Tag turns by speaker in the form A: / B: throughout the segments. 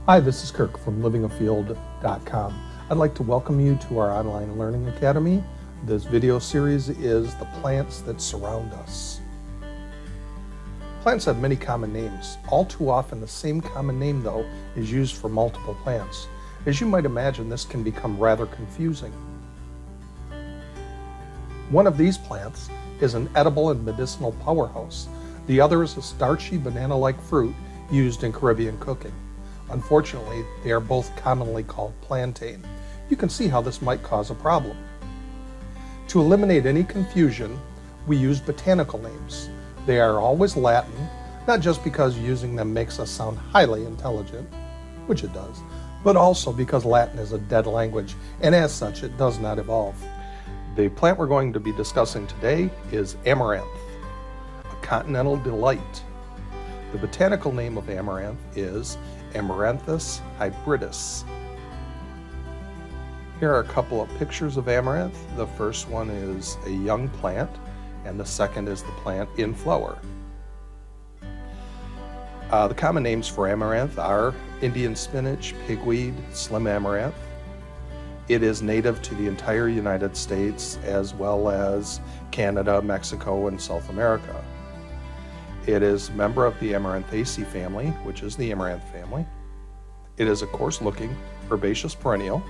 A: Hi, this is Kirk from livingafield.com. I'd like to welcome you to our online learning academy. This video series is the plants that surround us. Plants have many common names. All too often the same common name, though, is used for multiple plants. As you might imagine, this can become rather confusing. One of these plants is an edible and medicinal powerhouse. The other is a starchy banana-like fruit used in Caribbean cooking. Unfortunately, they are both commonly called plantain. You can see how this might cause a problem. To eliminate any confusion, we use botanical names. They are always Latin, not just because using them makes us sound highly intelligent, which it does, but also because Latin is a dead language, and as such, it does not evolve. The plant we're going to be discussing today is Amaranth, a continental delight. The botanical name of Amaranth is Amaranthus hydridus. Here are a couple of pictures of Amaranth. The first one is a young plant, and the second is the plant in flower. The common names for Amaranth are Indian spinach, pigweed, slim amaranth. It is native to the entire United States as well as Canada, Mexico, and South America. It is a member of the Amaranthus family, which is the Amaranth family. It is a coarse-looking, herbaceous perennial.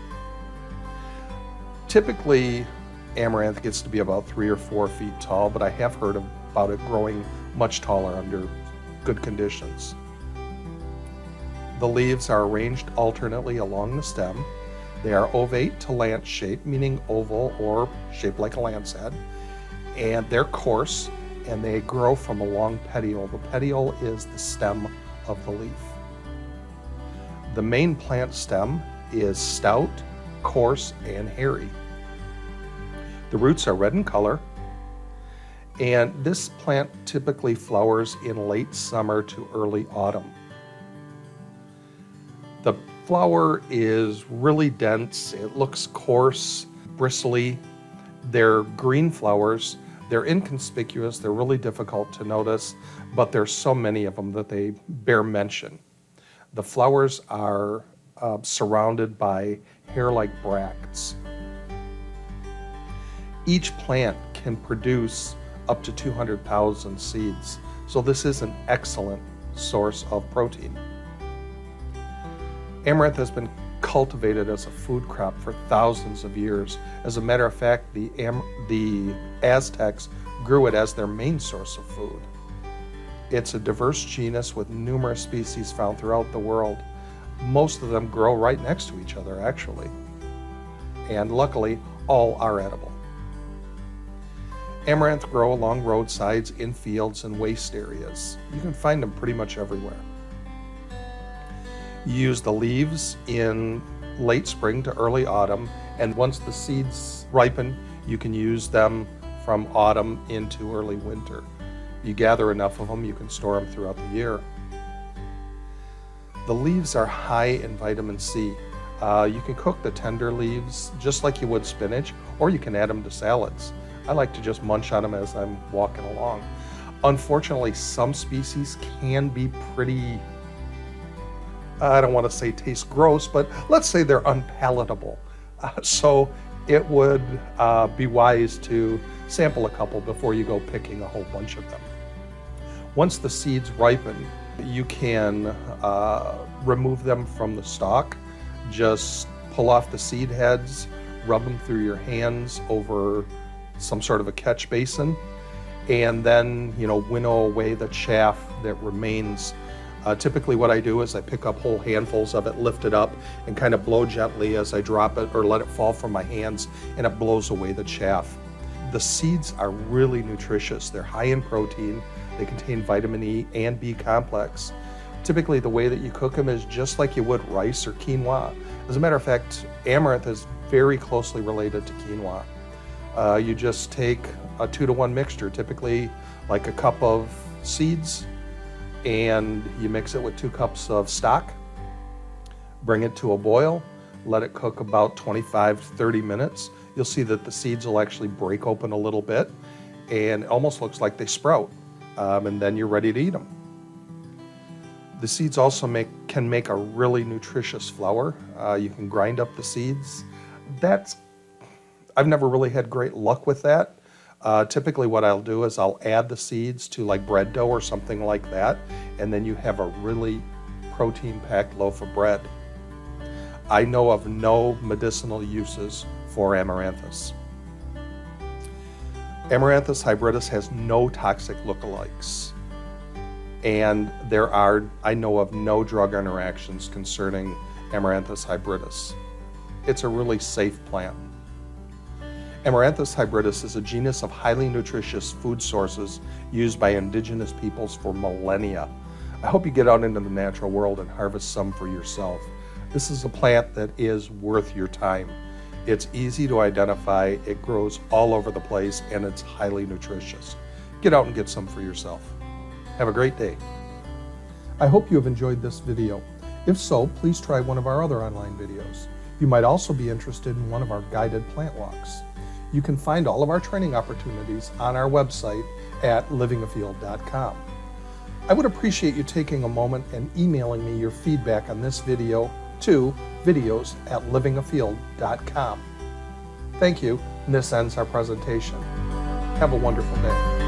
A: Typically, Amaranth gets to be about 3 or 4 feet tall, but I have heard about it growing much taller under good conditions. The leaves are arranged alternately along the stem. They are ovate to lance-shaped, meaning oval or shaped like a lance head, and they're coarse, and they grow from a long petiole. The petiole is the stem of the leaf. The main plant stem is stout, coarse, and hairy. The roots are red in color, and this plant typically flowers in late summer to early autumn. The flower is really dense. It looks coarse, bristly. They're green flowers. They're inconspicuous, they're really difficult to notice, but there's so many of them that they bear mention. The flowers are surrounded by hair-like bracts. Each plant can produce up to 200,000 seeds, so this is an excellent source of protein. Amaranth has been cultivated as a food crop for thousands of years. As a matter of fact, the Aztecs grew it as their main source of food. It's a diverse genus with numerous species found throughout the world. Most of them grow right next to each other, actually. And luckily, all are edible. Amaranth grow along roadsides, in fields, and waste areas. You can find them pretty much everywhere. You use the leaves in late spring to early autumn, and once the seeds ripen, you can use them from autumn into early winter. You gather enough of them, you can store them throughout the year. The leaves are high in vitamin C. You can cook the tender leaves just like you would spinach, or you can add them to salads. I like to just munch on them as I'm walking along. Unfortunately, some species can be pretty, I don't want to say taste gross, but let's say they're unpalatable. So it would be wise to sample a couple before you go picking a whole bunch of them. Once the seeds ripen, you can remove them from the stalk. Just pull off the seed heads, rub them through your hands over some sort of a catch basin, and then winnow away the chaff that remains. Typically what I do is I pick up whole handfuls of it, lift it up, and kind of blow gently as I drop it or let it fall from my hands, and it blows away the chaff. The seeds are really nutritious. They're high in protein. They contain vitamin E and B complex. Typically the way that you cook them is just like you would rice or quinoa. As a matter of fact, amaranth is very closely related to quinoa. You just take a 2-to-1 mixture, typically like a cup of seeds, and you mix it with 2 cups of stock, bring it to a boil, let it cook about 25 to 30 minutes. You'll see that the seeds will actually break open a little bit, and it almost looks like they sprout, and then you're ready to eat them. The seeds also make can make a really nutritious flour. You can grind up the seeds. I've never really had great luck with that. Typically what I'll do is I'll add the seeds to like bread dough or something like that, and then you have a really protein-packed loaf of bread. I know of no medicinal uses for Amaranthus. Amaranthus hybridus has no toxic lookalikes, and I know of no drug interactions concerning Amaranthus hybridus. It's a really safe plant. Amaranthus hybridus is a genus of highly nutritious food sources used by indigenous peoples for millennia. I hope you get out into the natural world and harvest some for yourself. This is a plant that is worth your time. It's easy to identify, it grows all over the place, and it's highly nutritious. Get out and get some for yourself. Have a great day. I hope you have enjoyed this video. If so, please try one of our other online videos. You might also be interested in one of our guided plant walks. You can find all of our training opportunities on our website at livingafield.com. I would appreciate you taking a moment and emailing me your feedback on this video to videos@livingafield.com. Thank you, and this ends our presentation. Have a wonderful day.